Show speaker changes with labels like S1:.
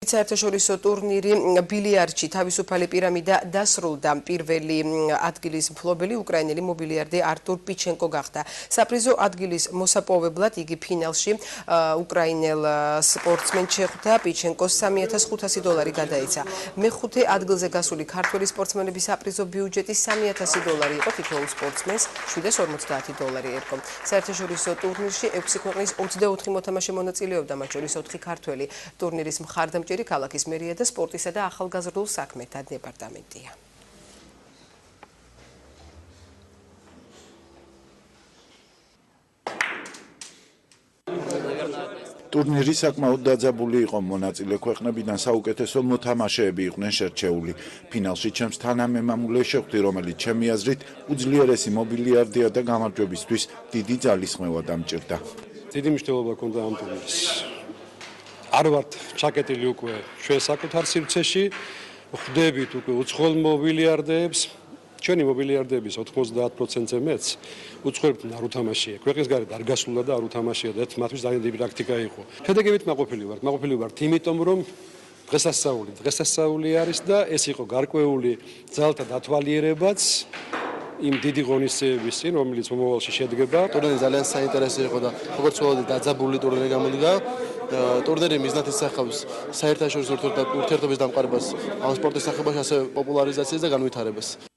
S1: საერთაშორისო ტურნირი ბილიარდში თავისუფალი პირამიდა დასრულდა. პირველი ადგილის მფლობელი უკრაინელი მობილიარდე არტურ პიჩენკო გახდა. საპრიზო ადგილის მოსაპოვებლად იგი ფინალში უკრაინელ სპორტსმენს შეხვდა. პიჩენკოს $3,500 გადაეცა. მეხუთე ადგილზე გასული ქართველი სპორტსმენების საპრიზო ბიუჯეტი $3,000 იყო. თითოეულ სპორტსმენს $750 ერგო. საერთაშორისო ტურნირში 6 ქვეყნის 24 მოთამაშე მონაწილეობდა, მათ შორის 4 ქართველი. ტურნირის მხარდამჭერი ქალაქის მერია და სპორტისა და ახალგაზრდულ საქმეთა დეპარტამენტია.
S2: ტურნირი საკმაოდ დაძაბული იყო. მონაწილე ქვეყნებიდან საუკეთესო მოთამაშეები იყვნენ შერჩეული. ფინალში ჩემს თანამემამულე შეხვდი, რომელიც ჩემი აზრით უძლიერესი მობილიარდია და გამარჯვებისთვის დიდი ძალისხმევა დამჭირდა.
S3: დიდი მნიშვნელობა ჰქონდა ამ ტურნირის. არ ვართ ჩაკეტილი უკვე ჩვენ საკუთარ სივრცეში, ხვდებით უკვე უცხოელ მობილიარდეებს. ჩვენი მობილიარდეების 90%-ზე მეც უცხოელთ არ უთამაშია. ქვეყნის გარეთ არ გასულა და არ უთამაშია და მათთვის ძალიან დიდი პრაქტიკა იყო. შედეგებით მაყოფილი ვართ იმიტომ, რომ დღესასწაული არის და ეს იყო გარკვეული ძალთა დათვალიერებაც იმ დიდი ღონისძიების წინ, რომელიც მომავალში შედგება.
S4: ტურნირი ძალიან საინტერესო იყო და როგორც ვთქვი, დაძაბული ტურნირი გამოდგა. ტურნირი მიზნად ისახავს საერთაშორისო ურთიერთობების დამყარებას ამ სპორტის სახეობაში, ასევე პოპულარიზაციას და განვითარებას.